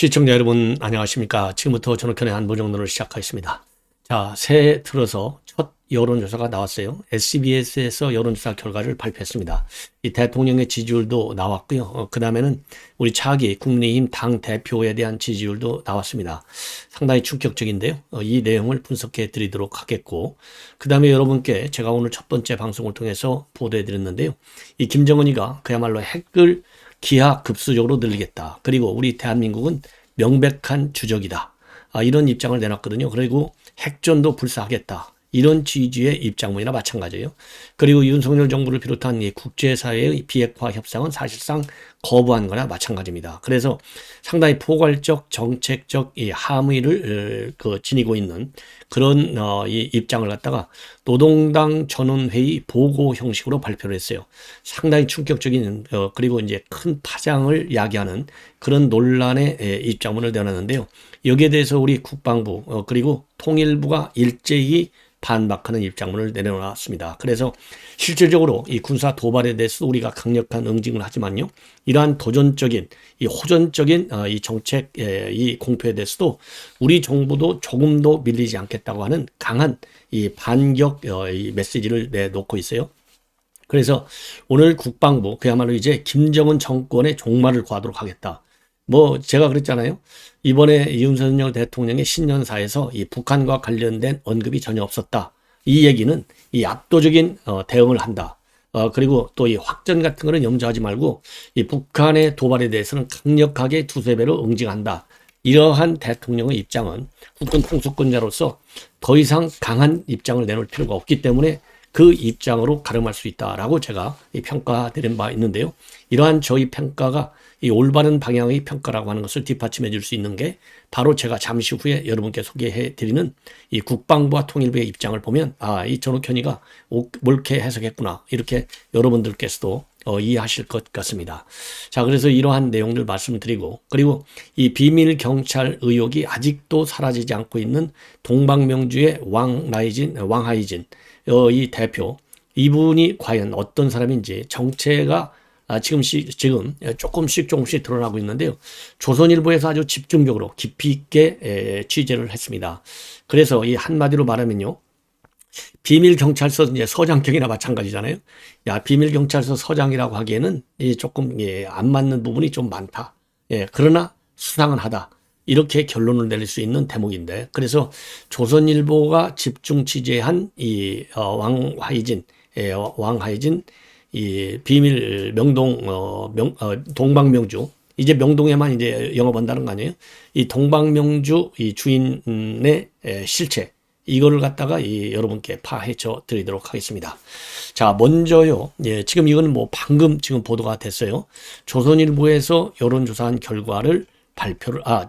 시청자 여러분 안녕하십니까. 지금부터 전학현의 안보정론을 시작하겠습니다. 자, 새해 들어서 첫 여론조사가 나왔어요. SBS에서 여론조사 결과를 발표했습니다. 이 대통령의 지지율도 나왔고요. 그 다음에는 우리 차기 국민의힘 당 대표에 대한 지지율도 나왔습니다. 상당히 충격적인데요. 이 내용을 분석해 드리도록 하겠고, 그 다음에 여러분께 제가 오늘 첫 번째 방송을 통해서 보도해 드렸는데요. 이 김정은이가 그야말로 핵을 기하급수적으로 늘리겠다. 그리고 우리 대한민국은 명백한 주적이다. 이런 입장을 내놨거든요. 그리고 핵전도 불사하겠다. 이런 취지의 입장문이나 마찬가지예요. 그리고 윤석열 정부를 비롯한 이 국제사회의 비핵화 협상은 사실상 거부한 거나 마찬가지입니다. 그래서 상당히 포괄적 정책적 이 함의를 지니고 있는 그런 이 입장을 갖다가 노동당 전원회의 보고 형식으로 발표를 했어요. 상당히 충격적인 그리고 이제 큰 파장을 야기하는 그런 논란의 입장문을 내놨는데요. 여기에 대해서 우리 국방부 그리고 통일부가 일제히 반박하는 입장문을 내려놨습니다. 그래서 실질적으로 이 군사 도발에 대해서 우리가 강력한 응징을 하지만요. 이러한 도전적인, 이 호전적인 이 정책, 이 공표에 대해서도 우리 정부도 조금도 밀리지 않겠다고 하는 강한 이 반격 이 메시지를 내놓고 있어요. 그래서 오늘 국방부 그야말로 이제 김정은 정권의 종말을 구하도록 하겠다. 제가 그랬잖아요. 이번에 윤석열 대통령의 신년사에서 이 북한과 관련된 언급이 전혀 없었다. 이 얘기는 이 압도적인 대응을 한다. 그리고 또 이 확전 같은 거는 염두하지 말고 이 북한의 도발에 대해서는 강력하게 두세 배로 응징한다. 이러한 대통령의 입장은 국군 통수권자로서 더 이상 강한 입장을 내놓을 필요가 없기 때문에 그 입장으로 가름할 수 있다라고 제가 평가드린 바 있는데요. 이러한 저희 평가가 이 올바른 방향의 평가라고 하는 것을 뒷받침해 줄 수 있는 게 바로 제가 잠시 후에 여러분께 소개해 드리는 이 국방부와 통일부의 입장을 보면 이 전욱현이가 옳게 해석했구나 이렇게 여러분들께서도 이해하실 것 같습니다. 자, 그래서 이러한 내용들 말씀드리고, 그리고 이 비밀 경찰 의혹이 아직도 사라지지 않고 있는 동방명주의 왕하이진 이 대표, 이분이 과연 어떤 사람인지 정체가 지금 조금씩 드러나고 있는데요. 조선일보에서 아주 집중적으로 깊이 있게 취재를 했습니다. 그래서 이 한마디로 말하면요. 비밀경찰서 이제 서장격이나 마찬가지잖아요. 비밀경찰서 서장이라고 하기에는 조금 안 맞는 부분이 좀 많다. 그러나 수상은 하다. 이렇게 결론을 내릴 수 있는 대목인데, 그래서 조선일보가 집중 취재한 이 왕하이진 이 비밀 동방명주, 이제 명동에만 이제 영업한다는 거 아니에요? 이 동방명주 이 주인의 실체, 이거를 갖다가 여러분께 파헤쳐 드리도록 하겠습니다. 자, 먼저요. 지금 이거는 방금 지금 보도가 됐어요. 조선일보에서 여론조사한 결과를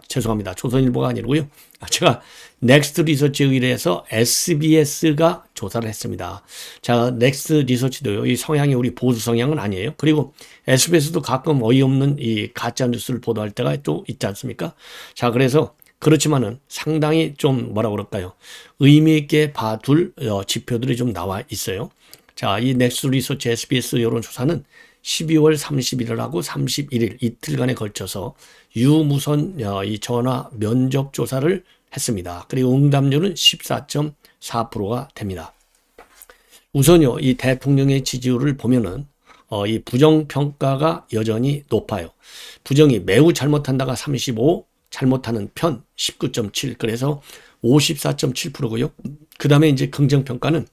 죄송합니다. 조선일보가 아니고요. 제가 넥스트 리서치에 의뢰해서 SBS가 조사를 했습니다. 자, 넥스트 리서치도요. 이 성향이 우리 보수 성향은 아니에요. 그리고 SBS도 가끔 어이없는 이 가짜 뉴스를 보도할 때가 또 있지 않습니까? 자, 그래서 그렇지만은 상당히 좀 의미 있게 봐둘 지표들이 좀 나와 있어요. 자, 이 넥스트 리서치 SBS 여론조사는 12월 31일하고 31일 이틀간에 걸쳐서 유무선 이 전화 면접 조사를 했습니다. 그리고 응답률은 14.4%가 됩니다. 우선요, 이 대통령의 지지율을 보면은 이 부정평가가 여전히 높아요. 부정이 매우 잘못한다가 35, 잘못하는 편 19.7, 그래서 54.7%고요. 그 다음에 이제 긍정평가는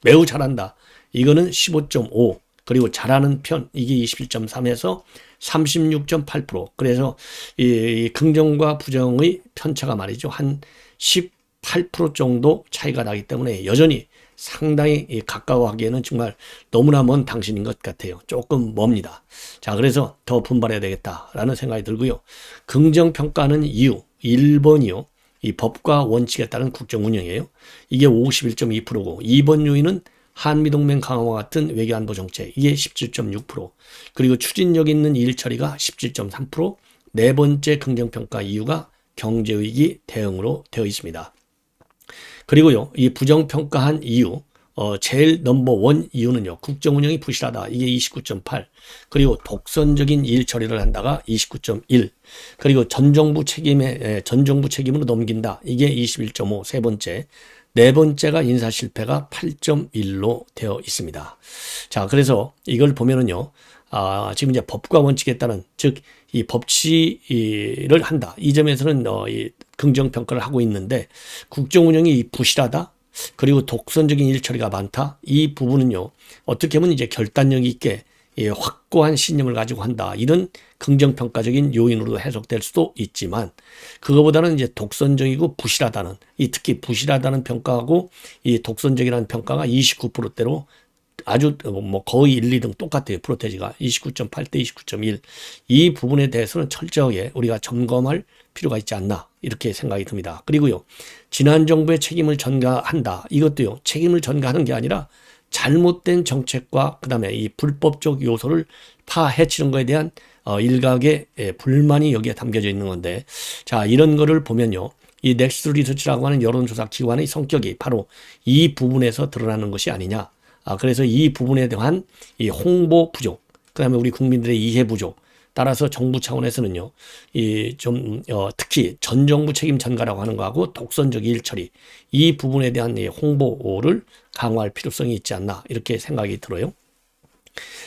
매우 잘한다. 이거는 15.5, 그리고 잘하는 편, 이게 21.3에서 36.8%. 그래서 이 긍정과 부정의 편차가 말이죠. 한 18% 정도 차이가 나기 때문에 여전히 상당히 가까워하기에는 정말 너무나 먼 당신인 것 같아요. 조금 멉니다. 자, 그래서 더 분발해야 되겠다라는 생각이 들고요. 긍정평가는 이유, 1번이요. 이 법과 원칙에 따른 국정 운영이에요. 이게 51.2%고, 2번 요인은 한미동맹 강화와 같은 외교안보 정책, 이게 17.6%, 그리고 추진력 있는 일 처리가 17.3%, 네 번째 긍정평가 이유가 경제위기 대응으로 되어 있습니다. 그리고요, 이 부정평가한 이유, 제일 넘버원 이유는요. 국정 운영이 부실하다. 이게 29.8. 그리고 독선적인 일 처리를 한다가 29.1. 그리고 전 정부 책임으로 넘긴다. 이게 21.5. 세 번째. 네 번째가 인사 실패가 8.1로 되어 있습니다. 자, 그래서 이걸 보면은요. 지금 이제 법과 원칙에 따른, 즉, 이 법치를 한다. 이 점에서는 이 긍정평가를 하고 있는데, 국정 운영이 부실하다. 그리고 독선적인 일 처리가 많다. 이 부분은요, 어떻게 보면 이제 결단력 있게 확고한 신념을 가지고 한다. 이런 긍정평가적인 요인으로 해석될 수도 있지만, 그거보다는 이제 독선적이고 부실하다는, 특히 부실하다는 평가하고 이 독선적이라는 평가가 29%대로 아주 뭐 거의 1, 2등 똑같아요. 프로테지가 29.8대 29.1. 이 부분에 대해서는 철저하게 우리가 점검할 필요가 있지 않나 이렇게 생각이 듭니다. 그리고요. 지난 정부의 책임을 전가한다. 이것도요. 책임을 전가하는 게 아니라 잘못된 정책과 그다음에 이 불법적 요소를 파헤치는 거에 대한 일각의 불만이 여기에 담겨져 있는 건데, 자, 이런 거를 보면요. 이 넥스트 리서치라고 하는 여론조사 기관의 성격이 바로 이 부분에서 드러나는 것이 아니냐. 그래서 이 부분에 대한 이 홍보 부족, 그다음에 우리 국민들의 이해 부족, 따라서 정부 차원에서는요, 특히 전 정부 책임 전가라고 하는 거하고 독선적 일 처리, 이 부분에 대한 이 홍보를 강화할 필요성이 있지 않나 이렇게 생각이 들어요.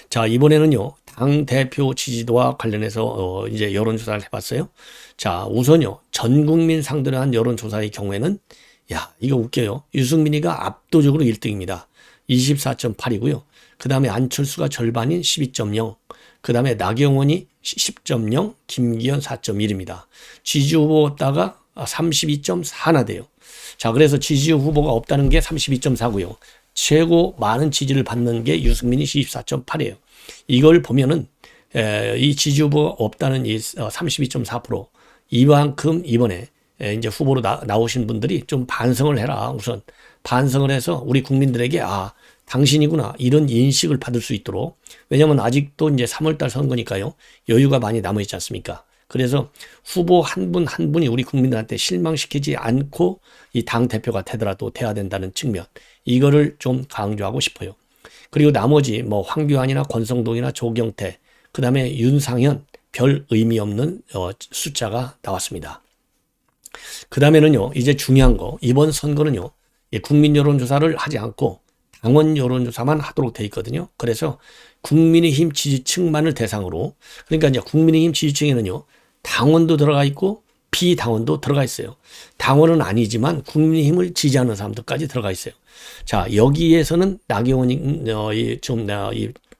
자, 이번에는요, 당 대표 지지도와 관련해서 이제 여론조사를 해봤어요. 자, 우선요, 전 국민 상대로 한 여론조사의 경우에는, 야, 이거 웃겨요. 유승민이가 압도적으로 1등입니다. 24.8이고요. 그 다음에 안철수가 절반인 12.0. 그 다음에 나경원이 10.0, 김기현 4.1입니다. 지지 후보 없다가 32.4나 돼요. 자, 그래서 지지 후보가 없다는 게 32.4고요. 최고 많은 지지를 받는 게 유승민이 24.8이에요. 이걸 보면은 이 지지 후보가 없다는 이 32.4%, 이만큼 이번에 이제 후보로 나오신 분들이 좀 반성을 해라. 우선 반성을 해서 우리 국민들에게 당신이구나 이런 인식을 받을 수 있도록. 왜냐하면 아직도 이제 3월달 선거니까요. 여유가 많이 남아있지 않습니까? 그래서 후보 한 분 한 분이 우리 국민들한테 실망시키지 않고 이 당 대표가 되더라도 돼야 된다는 측면, 이거를 좀 강조하고 싶어요. 그리고 나머지 뭐 황교안이나 권성동이나 조경태, 그 다음에 윤상현 별 의미 없는 숫자가 나왔습니다. 그 다음에는요, 이제 중요한 거, 이번 선거는요, 국민 여론조사를 하지 않고 당원 여론조사만 하도록 돼 있거든요. 그래서 국민의힘 지지층만을 대상으로, 그러니까 이제 국민의힘 지지층에는요, 당원도 들어가 있고 비당원도 들어가 있어요. 당원은 아니지만 국민의힘을 지지하는 사람들까지 들어가 있어요. 자, 여기에서는 나경원이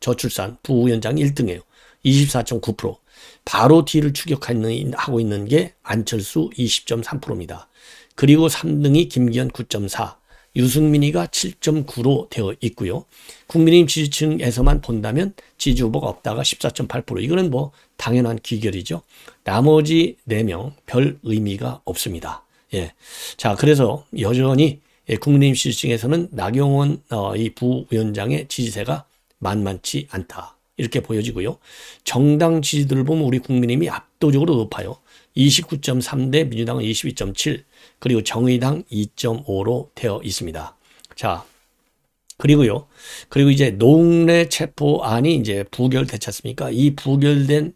저출산 부위원장 1등이에요. 24.9%. 바로 뒤를 추격하고 있는 게 안철수 20.3%입니다. 그리고 3등이 김기현 9.4, 유승민이가 7.9로 되어 있고요. 국민의힘 지지층에서만 본다면 지지 후보가 없다가 14.8%. 이거는 뭐 당연한 귀결이죠. 나머지 4명 별 의미가 없습니다. 예. 자, 그래서 여전히 국민의힘 지지층에서는 나경원 이 부위원장의 지지세가 만만치 않다. 이렇게 보여지고요. 정당 지지들을 보면 우리 국민의힘이 압도적으로 높아요. 29.3대 민주당은 22.7, 그리고 정의당 2.5로 되어 있습니다. 자, 그리고 이제 노웅래 체포안이 이제 부결됐지 않습니까? 이 부결된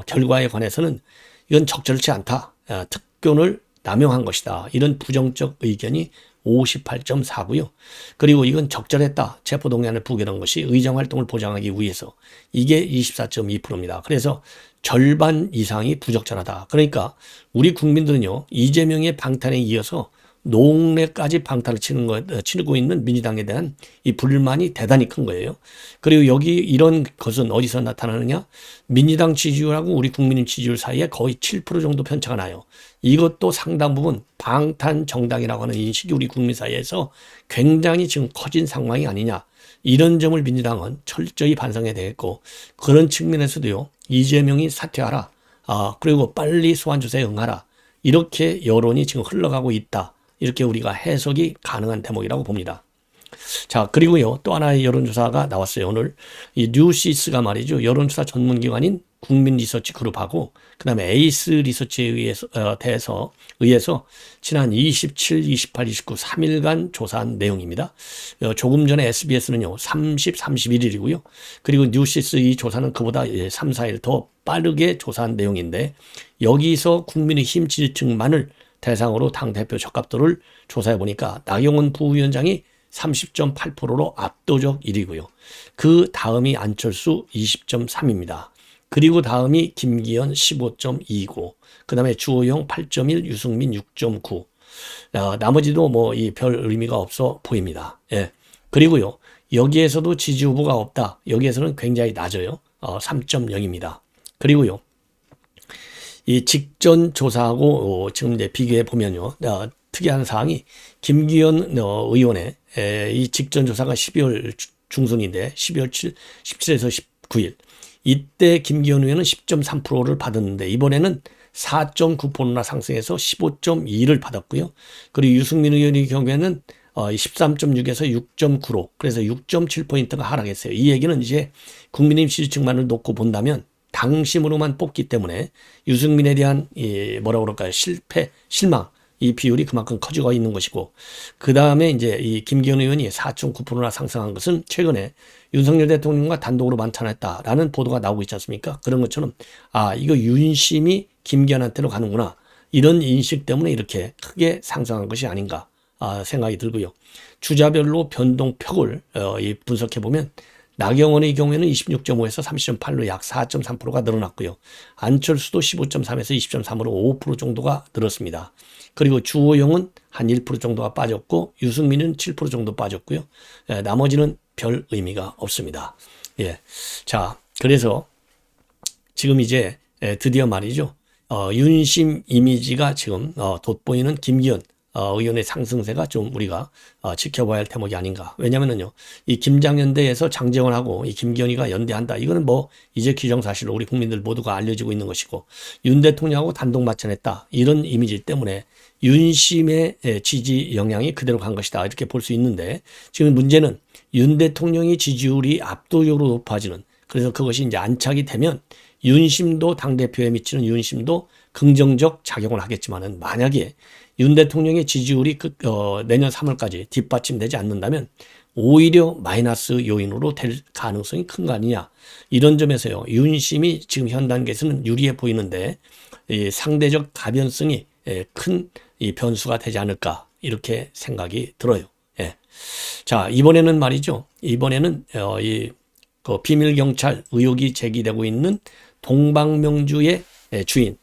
결과에 관해서는 이건 적절치 않다. 특권을 남용한 것이다. 이런 부정적 의견이 58.4고요. 그리고 이건 적절했다. 체포동의안을 부결한 것이 의정활동을 보장하기 위해서. 이게 24.2%입니다. 그래서 절반 이상이 부적절하다. 그러니까 우리 국민들은요, 이재명의 방탄에 이어서 노웅래까지 방탄을 치고 있는 민주당에 대한 이 불만이 대단히 큰 거예요. 그리고 여기 이런 것은 어디서 나타나느냐? 민주당 지지율하고 우리 국민의 지지율 사이에 거의 7% 정도 편차가 나요. 이것도 상당 부분 방탄 정당이라고 하는 인식이 우리 국민 사이에서 굉장히 지금 커진 상황이 아니냐. 이런 점을 민주당은 철저히 반성해야 되겠고, 그런 측면에서도요, 이재명이 사퇴하라. 그리고 빨리 소환조사에 응하라. 이렇게 여론이 지금 흘러가고 있다. 이렇게 우리가 해석이 가능한 대목이라고 봅니다. 자, 그리고요, 또 하나의 여론조사가 나왔어요. 오늘 이 뉴시스가 말이죠, 여론조사 전문기관인 국민 리서치 그룹하고 그다음에 에이스 리서치에 의해서 지난 27, 28, 29 3일간 조사한 내용입니다. 조금 전에 SBS는요 30, 31일이고요. 그리고 뉴시스 이 조사는 그보다 3, 4일 더 빠르게 조사한 내용인데 여기서 국민의힘 지지층만을 대상으로 당대표 적합도를 조사해 보니까 나경원 부위원장이 30.8%로 압도적 1위고요. 그 다음이 안철수 20.3입니다. 그리고 다음이 김기현 15.2고 그 다음에 주호영 8.1, 유승민 6.9. 나머지도 뭐 이 별 의미가 없어 보입니다. 예. 그리고요 여기에서도 지지 후보가 없다. 여기에서는 굉장히 낮아요. 3.0입니다. 그리고요 이 직전 조사하고 지금 이제 비교해 보면요 특이한 사항이 김기현 의원의 이 직전 조사가 12월 중순인데 12월 17에서 19일 이때 김기현 의원은 10.3%를 받았는데 이번에는 4.9%나 상승해서 15.2를 받았고요. 그리고 유승민 의원의 경우에는 13.6에서 6.9로 그래서 6.7포인트가 하락했어요. 이 얘기는 이제 국민의힘 지지층만을 놓고 본다면 당심으로만 뽑기 때문에 유승민에 대한 뭐라고 그럴까요? 실망 이 비율이 그만큼 커지고 있는 것이고 그 다음에 이제 이 김기현 의원이 4.9%나 상승한 것은 최근에 윤석열 대통령과 단독으로 만찬했다라는 보도가 나오고 있지 않습니까? 그런 것처럼 이거 윤심이 김기현한테로 가는구나 이런 인식 때문에 이렇게 크게 상승한 것이 아닌가 생각이 들고요. 주자별로 변동폭을 분석해 보면 나경원의 경우에는 26.5에서 30.8로 약 4.3%가 늘어났고요. 안철수도 15.3에서 20.3으로 5% 정도가 늘었습니다. 그리고 주호영은 한 1% 정도가 빠졌고 유승민은 7% 정도 빠졌고요. 나머지는 별 의미가 없습니다. 예. 자, 그래서 지금 이제 드디어 말이죠. 윤심 이미지가 지금 돋보이는 김기현 의원의 상승세가 좀 우리가 지켜봐야 할 대목이 아닌가. 왜냐면은요, 이 김장연대에서 장제원하고 이 김기현이가 연대한다. 이거는 뭐 이제 기정사실로 우리 국민들 모두가 알려지고 있는 것이고 윤 대통령하고 단독 맞찬했다. 이런 이미지 때문에 윤심의 지지 영향이 그대로 간 것이다. 이렇게 볼 수 있는데 지금 문제는 윤 대통령이 지지율이 압도적으로 높아지는 그래서 그것이 이제 안착이 되면 윤심도 당대표에 미치는 윤심도 긍정적 작용을 하겠지만은 만약에 윤 대통령의 지지율이 내년 3월까지 뒷받침되지 않는다면 오히려 마이너스 요인으로 될 가능성이 큰 거 아니냐. 이런 점에서요. 윤심이 지금 현 단계에서는 유리해 보이는데 이 상대적 가변성이 큰 이 변수가 되지 않을까 이렇게 생각이 들어요. 예. 자 이번에는 말이죠. 이번에는 그 비밀 경찰 의혹이 제기되고 있는 동방명주의 주인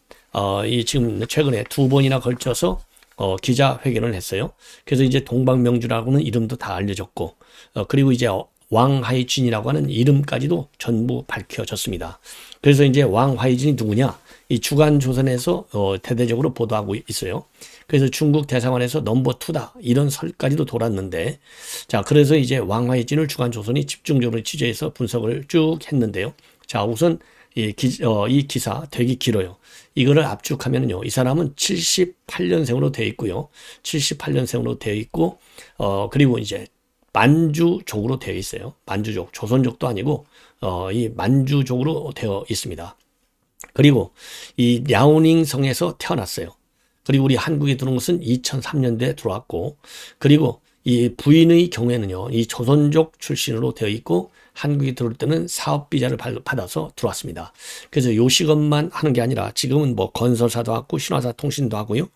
이 지금 최근에 2번이나 걸쳐서 기자회견을 했어요. 그래서 이제 동방명주라고는 이름도 다 알려졌고 그리고 이제 왕하이진이라고 하는 이름까지도 전부 밝혀졌습니다. 그래서 이제 왕하이진이 누구냐? 이 주간조선에서 대대적으로 보도하고 있어요. 그래서 중국 대사관에서 넘버2다 이런 설까지도 돌았는데 자 그래서 이제 왕하이진을 주간조선이 집중적으로 취재해서 분석을 쭉 했는데요. 자 우선 이 기사 되게 길어요. 이거를 압축하면요. 이 사람은 78년생으로 되어 있고요. 78년생으로 되어 있고 그리고 이제 만주족으로 되어 있어요. 만주족, 조선족도 아니고 이 만주족으로 되어 있습니다. 그리고 이 랴오닝 성에서 태어났어요. 그리고 우리 한국에 들어온 것은 2003년도에 들어왔고 그리고 이 부인의 경우에는요. 이 조선족 출신으로 되어 있고 한국에 들어올 때는 사업비자를 받아서 들어왔습니다. 그래서 요식업만 하는 게 아니라 지금은 뭐 건설사도 하고 신화사 통신도 하고요.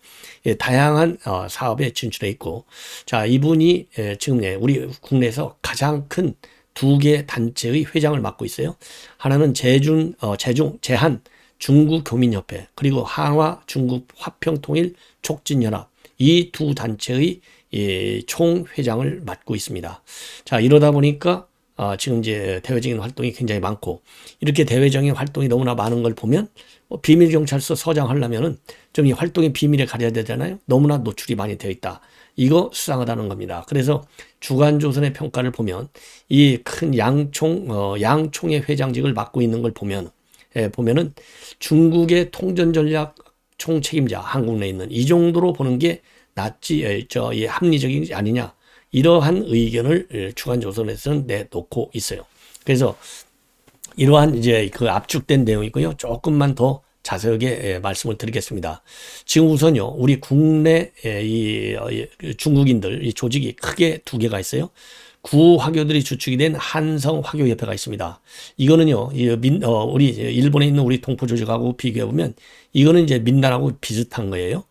예, 다양한 사업에 진출해 있고 자 이분이 지금 우리 국내에서 가장 큰 2개 단체의 회장을 맡고 있어요. 하나는 제한 중국교민협회 그리고 한화 중국 화평통일 촉진연합 이 2 단체의 총회장을 맡고 있습니다. 자 이러다 보니까 지금 이제 대외적인 활동이 굉장히 많고 이렇게 대외적인 활동이 너무나 많은 걸 보면 비밀경찰서 서장 하려면은 좀 이 활동의 비밀에 가려야 되잖아요. 너무나 노출이 많이 되어 있다. 이거 수상하다는 겁니다. 그래서 주간조선의 평가를 보면 이 큰 양총의 회장직을 맡고 있는 걸 보면은 중국의 통전전략 총책임자 한국 내에 있는 이 정도로 보는 게 낫지 합리적이지 아니냐. 이러한 의견을 주간조선에서는 내놓고 있어요. 그래서 이러한 이제 그 압축된 내용이고요. 조금만 더 자세하게 말씀을 드리겠습니다. 지금 우선요, 우리 국내 중국인들 이 조직이 크게 두 개가 있어요. 구화교들이 주축이 된 한성화교협회가 있습니다. 이거는요, 우리 일본에 있는 우리 동포 조직하고 비교해 보면 이거는 이제 민단하고 비슷한 거예요.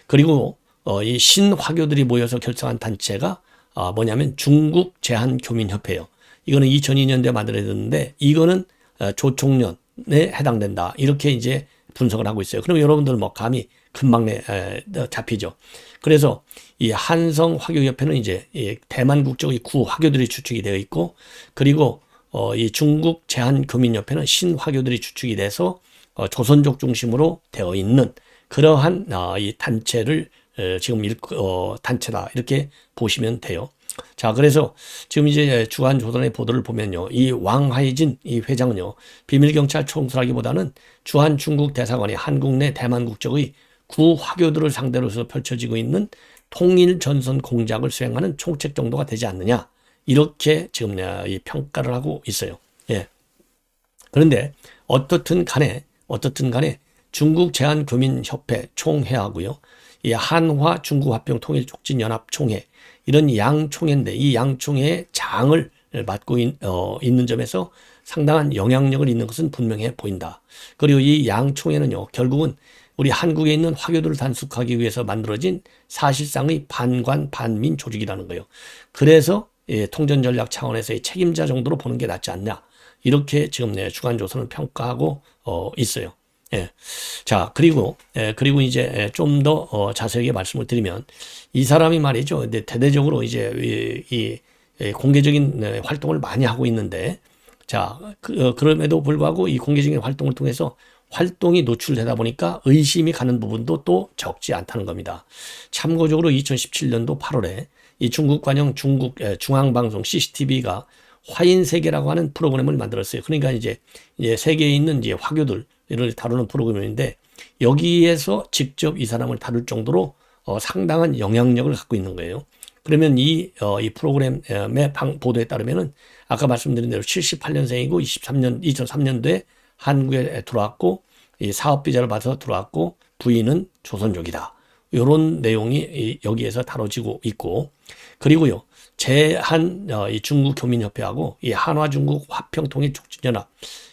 그리고 이 신화교들이 모여서 결성한 단체가 뭐냐면 중국 제한교민협회예요. 이거는 2002년도에 만들어졌는데 이거는 조총련에 해당된다. 이렇게 이제 분석을 하고 있어요. 그럼 여러분들 뭐 감이 금방 잡히죠. 그래서 이 한성화교협회는 이제 대만 국적의 구화교들이 주축이 되어 있고, 그리고 이 중국 제한교민협회는 신화교들이 주축이 돼서 조선족 중심으로 되어 있는 그러한 이 단체를 지금 단체다 이렇게 보시면 돼요. 자, 그래서 지금 이제 주한조선의 보도를 보면요, 이 왕하이진 이 회장은요, 비밀경찰 총수라기보다는 주한 중국 대사관이 한국 내 대만 국적의 구화교들을 상대로 해서 펼쳐지고 있는 통일 전선 공작을 수행하는 총책 정도가 되지 않느냐, 이렇게 지금 이 평가를 하고 있어요. 예. 그런데 어떻든 간에 중국 제한교민협회 총회하고요, 이 한화 중국화평 통일촉진연합 총회, 이런 양총회인데 이 양총회의 장을 맡고 있는 점에서 상당한 영향력을 있는 것은 분명해 보인다. 그리고 이 양총회는요, 결국은 우리 한국에 있는 화교들을 단속하기 위해서 만들어진 사실상의 반관 반민 조직이라는 거예요. 그래서 통전전략 차원에서의 책임자 정도로 보는 게 낫지 않냐, 이렇게 지금 주간조선은 평가하고 있어요. 예. 자, 그리고 이제 좀 더 자세하게 말씀을 드리면, 이 사람이 말이죠, 근데 대대적으로 이제 이 공개적인 활동을 많이 하고 있는데, 자, 그럼에도 불구하고 이 공개적인 활동을 통해서 활동이 노출되다 보니까 의심이 가는 부분도 또 적지 않다는 겁니다. 참고적으로 2017년도 8월에 이 중국 관영 중국 중앙방송 CCTV가 화인세계라고 하는 프로그램을 만들었어요. 그러니까 이제 세계에 있는 이제 화교들을 다루는 프로그램인데, 여기에서 직접 이 사람을 다룰 정도로 상당한 영향력을 갖고 있는 거예요. 그러면 이 프로그램의 보도에 따르면은 아까 말씀드린 대로 78년생이고 2003년도에 한국에 들어왔고, 이 사업 비자를 받아서 들어왔고, 부인은 조선족이다. 이런 내용이 여기에서 다뤄지고 있고, 그리고요, 이 중국 교민협회하고 이 한화중국 화평통일촉진연합,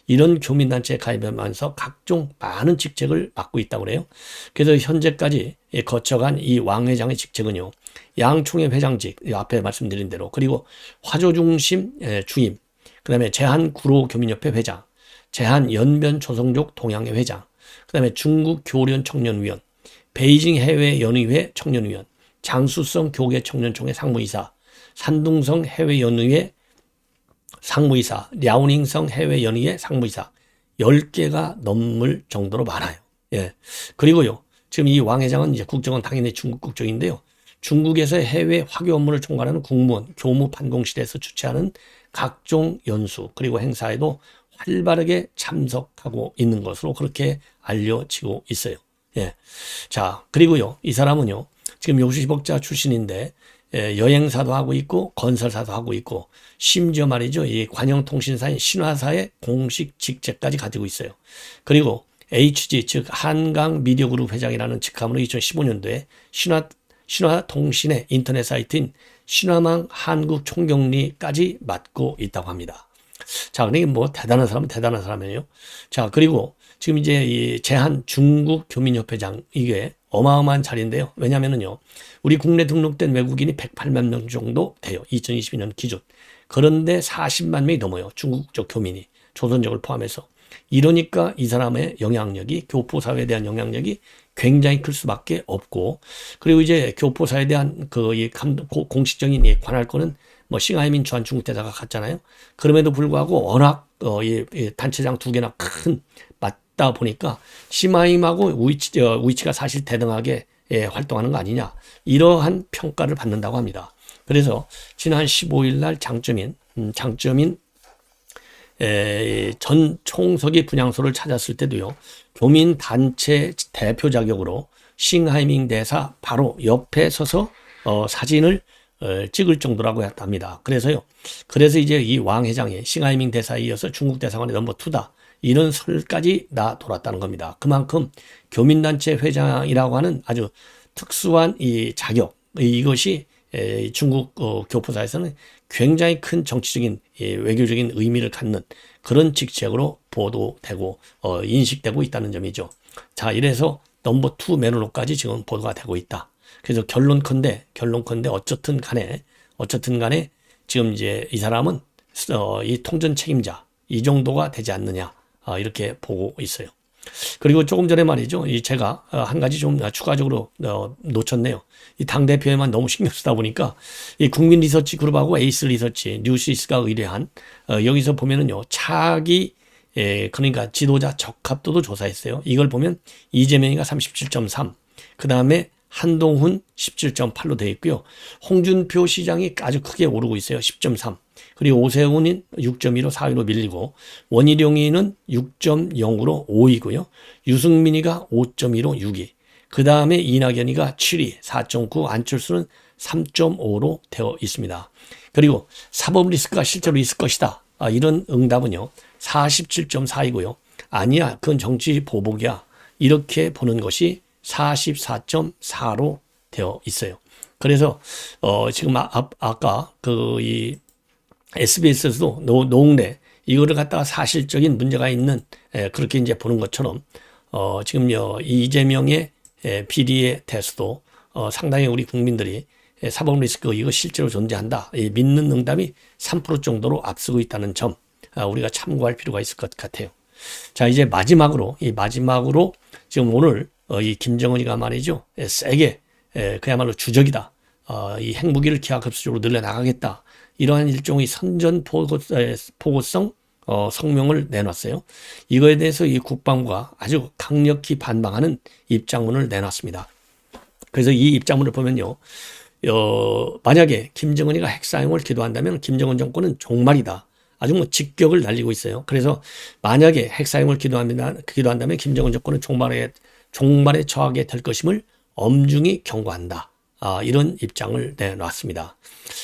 이런 교민단체에 가입하면서 각종 많은 직책을 맡고 있다고 그래요. 그래서 현재까지 거쳐간 이 왕 회장의 직책은요, 양총회 회장직, 앞에 말씀드린 대로, 그리고 화조중심 주임, 그 다음에 제한구로교민협회 회장, 제한연변조선족 동양회 회장, 그 다음에 중국교련 청년위원, 베이징 해외연의회 청년위원, 장수성 교계 청년총회 상무이사, 산둥성 해외연의회 상무이사, 랴오닝성 해외연의회 상무이사, 10개가 넘을 정도로 많아요. 예. 그리고요, 지금 이 왕 회장은 이제 국적은 당연히 중국 국적인데요, 중국에서 해외 화교 업무를 총괄하는 국무원, 교무판공실에서 주최하는 각종 연수 그리고 행사에도 활발하게 참석하고 있는 것으로 그렇게 알려지고 있어요. 예. 자, 그리고요, 이 사람은요, 지금 요식업자 출신인데 여행사도 하고 있고 건설사도 하고 있고, 심지어 말이죠, 이 관영통신사인 신화사의 공식 직책까지 가지고 있어요. 그리고 HG, 즉 한강미디어그룹 회장이라는 직함으로 2015년도에 신화통신의 인터넷 사이트인 신화망 한국 총경리까지 맡고 있다고 합니다. 자, 그러니까 뭐 대단한 사람이에요. 자, 그리고 지금 이제 이 제한 중국 교민협회장, 이게 어마어마한 자리인데요. 왜냐면은요, 우리 국내 등록된 외국인이 108만 명 정도 돼요. 2022년 기준. 그런데 40만 명이 넘어요. 중국적 교민이, 조선족을 포함해서. 이러니까 이 사람의 영향력이, 교포사회에 대한 영향력이 굉장히 클 수밖에 없고, 그리고 이제 교포사회에 대한 공식적인 관할권은 뭐 싱하이민 주한 중국 대사가 갔잖아요. 그럼에도 불구하고 워낙 이 단체장 두 개나 큰 맞다 보니까 시마임하고 우이치가 사실 대등하게 활동하는 거 아니냐, 이러한 평가를 받는다고 합니다. 그래서 지난 15일 날 장점인 전 총석이 분향소를 찾았을 때도요, 교민 단체 대표 자격으로 싱하이밍 대사 바로 옆에 서서 사진을 찍을 정도라고 합니다. 그래서 이제 이 왕 회장이 싱하이밍 대사에 이어서 중국 대사관의 넘버 2다. 이런 설까지 나 돌았다는 겁니다. 그만큼 교민단체 회장이라고 하는 아주 특수한 이 자격, 이것이 중국 교포사에서는 굉장히 큰 정치적인 외교적인 의미를 갖는 그런 직책으로 보도되고 인식되고 있다는 점이죠. 자, 이래서 넘버 2 매너로까지 지금 보도가 되고 있다. 그래서 결론컨대 어쨌든 간에 지금 이제 이 사람은 이 통전 책임자 이 정도가 되지 않느냐 이렇게 보고 있어요. 그리고 조금 전에 말이죠. 제가 한 가지 좀 추가적으로 놓쳤네요. 이 당대표에만 너무 신경 쓰다 보니까 이 국민 리서치 그룹하고 에이스 리서치, 뉴시스가 의뢰한 여기서 보면은요. 차기 그러니까 지도자 적합도도 조사했어요. 이걸 보면 이재명이가 37.3, 그 다음에 한동훈 17.8로 되어 있고요. 홍준표 시장이 아주 크게 오르고 있어요. 10.3. 그리고 오세훈은 6.15, 4위로 밀리고 원희룡이는 6.0으로 5위고요. 유승민이가 5.2로 6위. 그 다음에 이낙연이가 7위, 4.9, 안철수는 3.5로 되어 있습니다. 그리고 사법 리스크가 실제로 있을 것이다. 이런 응답은요. 47.4이고요. 아니야, 그건 정치 보복이야. 이렇게 보는 것이 44.4로 되어 있어요. 그래서 지금 아까 이 SBS에서도 노웅래 이거를 갖다가 사실적인 문제가 있는 그렇게 이제 보는 것처럼 지금요 이재명의 비리에 대해서도 상당히 우리 국민들이 사법 리스크 이거 실제로 존재한다 믿는 응답이 3% 정도로 앞서고 있다는 점 우리가 참고할 필요가 있을 것 같아요. 자, 이제 마지막으로 지금 오늘 이 김정은이가 말이죠 세게 그야말로 주적이다. 이 핵무기를 기하급수적으로 늘려나가겠다. 이러한 일종의 선전 보고성 성명을 내놨어요. 이거에 대해서 이 국방부가 아주 강력히 반박하는 입장문을 내놨습니다. 그래서 이 입장문을 보면요. 만약에 김정은이가 핵 사용을 기도한다면 김정은 정권은 종말이다. 아주 직격을 날리고 있어요. 그래서 만약에 핵 사용을 기도한다면 김정은 정권은 종말에 처하게 될 것임을 엄중히 경고한다. 이런 입장을 내놨습니다.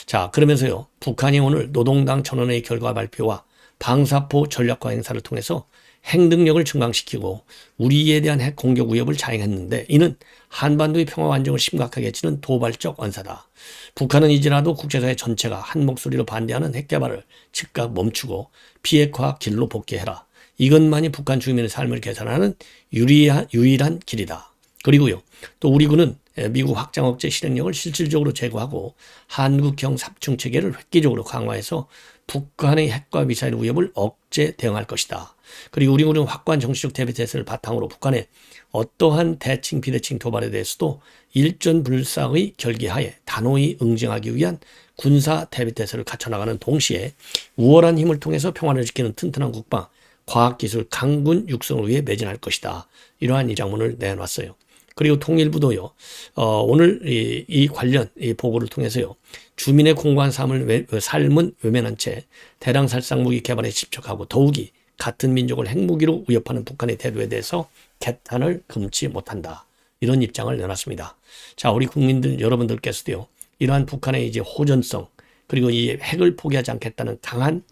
자, 그러면서요. 북한이 오늘 노동당 전원회의 결과 발표와 방사포 전략화 행사를 통해서 핵 능력을 증강시키고 우리에 대한 핵 공격 위협을 자행했는데 이는 한반도의 평화와 안정을 심각하게 해치는 도발적 언사다. 북한은 이제라도 국제사회 전체가 한 목소리로 반대하는 핵 개발을 즉각 멈추고 비핵화 길로 복귀해라. 이것만이 북한 주민의 삶을 개선하는 유일한 길이다. 그리고요. 또 우리 군은 미국 확장 억제 실행력을 실질적으로 제거하고 한국형 삽충 체계를 획기적으로 강화해서 북한의 핵과 미사일 위협을 억제 대응할 것이다. 그리고 우리 군은 확고한 정치적 대비 태세를 바탕으로 북한의 어떠한 대칭 비대칭 도발에 대해서도 일전불상의 결기하에 단호히 응징하기 위한 군사 대비 태세를 갖춰나가는 동시에 우월한 힘을 통해서 평화를 지키는 튼튼한 국방, 과학기술, 강군 육성을 위해 매진할 것이다. 이러한 입장문을 내놨어요. 그리고 통일부도요. 오늘 이 관련 이 보고를 통해서요. 주민의 공고한 삶은 외면한 채 대량 살상 무기 개발에 집착하고 더욱이 같은 민족을 핵무기로 위협하는 북한의 태도에 대해서 개탄을 금치 못한다. 이런 입장을 내놨습니다. 자, 우리 국민들 여러분들께서도요. 이러한 북한의 이제 호전성 그리고 이 핵을 포기하지 않겠다는 강한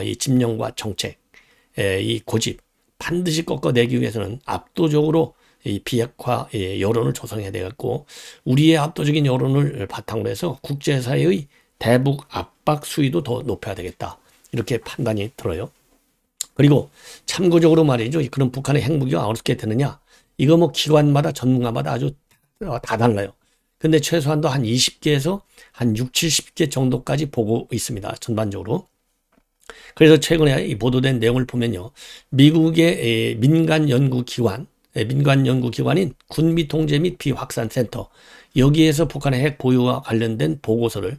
이 집념과 정책, 이 고집 반드시 꺾어내기 위해서는 압도적으로 이 비핵화 여론을 조성해야 되겠고 우리의 압도적인 여론을 바탕으로 해서 국제사회의 대북 압박 수위도 더 높여야 되겠다. 이렇게 판단이 들어요. 그리고 참고적으로 말이죠. 그런 북한의 핵무기가 어떻게 되느냐. 이거 기관마다 전문가마다 아주 다 달라요. 근데 최소한도 한 20개에서 한 6, 70개 정도까지 보고 있습니다. 전반적으로. 그래서 최근에 이 보도된 내용을 보면요. 미국의 민간 연구기관인 군미통제 및 비확산센터 여기에서 북한의 핵 보유와 관련된 보고서를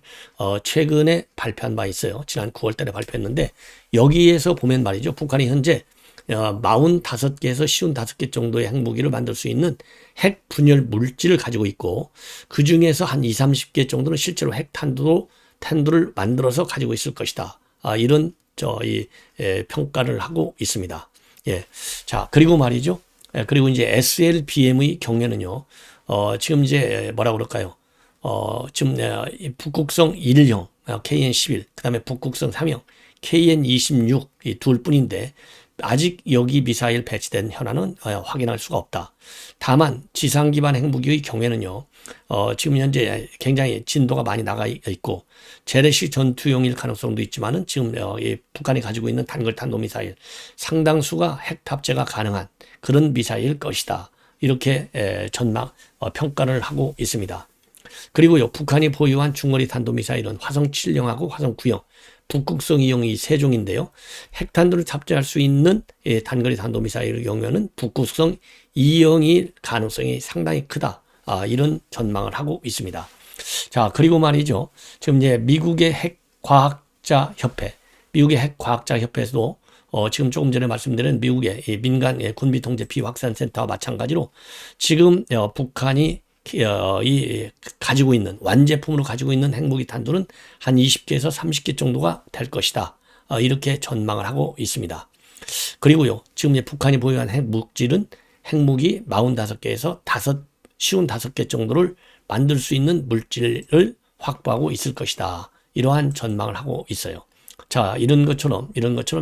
최근에 발표한 바 있어요. 지난 9월 달에 발표했는데 여기에서 보면 말이죠. 북한이 현재 45개에서 55개 정도의 핵무기를 만들 수 있는 핵 분열 물질을 가지고 있고 그중에서 한 20, 30개 정도는 실제로 핵 탄두를 만들어서 가지고 있을 것이다. 이런 평가를 하고 있습니다. 예. 자, 그리고 말이죠. 그리고 이제 SLBM의 경우에는요, 지금 이제 뭐라 그럴까요? 지금 이 북극성 1형 KN11, 그 다음에 북극성 3형 KN26 이 둘 뿐인데 아직 여기 미사일 배치된 현황은 확인할 수가 없다. 다만 지상 기반 핵무기의 경우에는요, 지금 현재 굉장히 진도가 많이 나가 있고 재래식 전투용일 가능성도 있지만은 지금 이 북한이 가지고 있는 단거리 탄도미사일 상당수가 핵 탑재가 가능한 그런 미사일 것이다. 이렇게 전망 평가를 하고 있습니다. 그리고요, 북한이 보유한 중거리 탄도미사일은 화성 7형하고 화성 9형, 북극성 2형이 세 종인데요. 핵탄두를 탑재할 수 있는 단거리 탄도미사일의 경우에는 북극성 2형일 가능성이 상당히 크다. 이런 전망을 하고 있습니다. 자, 그리고 말이죠. 지금 이제 미국의 핵과학자 협회, 미국의 핵과학자 협회에서도 지금 조금 전에 말씀드린 미국의 민간 군비 통제 비확산센터와 마찬가지로 지금 북한이 가지고 있는 완제품으로 가지고 있는 핵무기 탄두는 한 20개에서 30개 정도가 될 것이다. 이렇게 전망을 하고 있습니다. 그리고요, 지금 이제 북한이 보유한 핵물질은 핵무기 45개에서 55개 정도를 만들 수 있는 물질을 확보하고 있을 것이다. 이러한 전망을 하고 있어요. 자, 이런 것처럼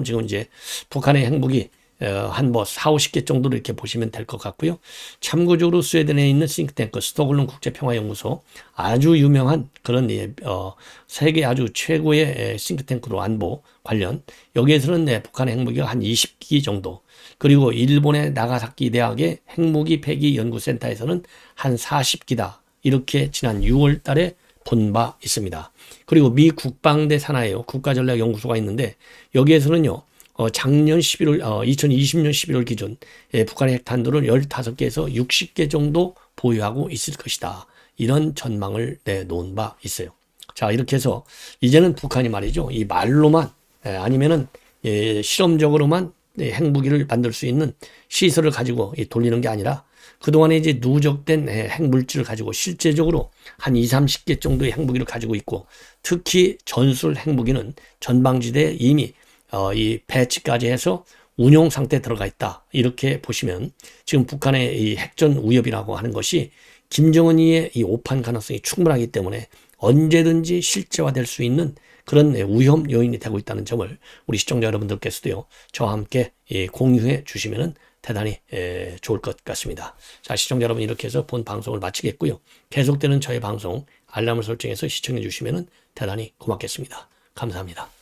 지금 이제 북한의 핵무기 한 4, 50개 정도로 이렇게 보시면 될 것 같고요. 참고적으로 스웨덴에 있는 싱크탱크 스톡홀름 국제평화연구소, 아주 유명한 그런 세계 아주 최고의 싱크탱크로 안보 관련, 여기에서는 북한의 핵무기가 한 20기 정도, 그리고 일본의 나가사키 대학의 핵무기 폐기 연구센터에서는 한 40기다. 이렇게 지난 6월 달에 본 바 있습니다. 그리고 미 국방대 산하에요, 국가전략연구소가 있는데 여기에서는요, 작년 11월, 2020년 11월 기준 북한의 핵탄두를 15개에서 60개 정도 보유하고 있을 것이다. 이런 전망을 내놓은 바 있어요. 자, 이렇게 해서 이제는 북한이 말이죠, 이 말로만 아니면은 실험적으로만 핵무기를 만들 수 있는 시설을 가지고 돌리는 게 아니라 그동안에 이제 누적된 핵물질을 가지고 실제적으로 한 20, 30개 정도의 핵무기를 가지고 있고, 특히 전술 핵무기는 전방지대에 이미 이 배치까지 해서 운용 상태에 들어가 있다. 이렇게 보시면 지금 북한의 이 핵전 위협이라고 하는 것이 김정은이의 이 오판 가능성이 충분하기 때문에 언제든지 실제화될 수 있는 그런 위험 요인이 되고 있다는 점을 우리 시청자 여러분들께서도요, 저와 함께 공유해 주시면 대단히 좋을 것 같습니다. 자, 시청자 여러분, 이렇게 해서 본 방송을 마치겠고요. 계속되는 저의 방송 알람을 설정해서 시청해 주시면 대단히 고맙겠습니다. 감사합니다.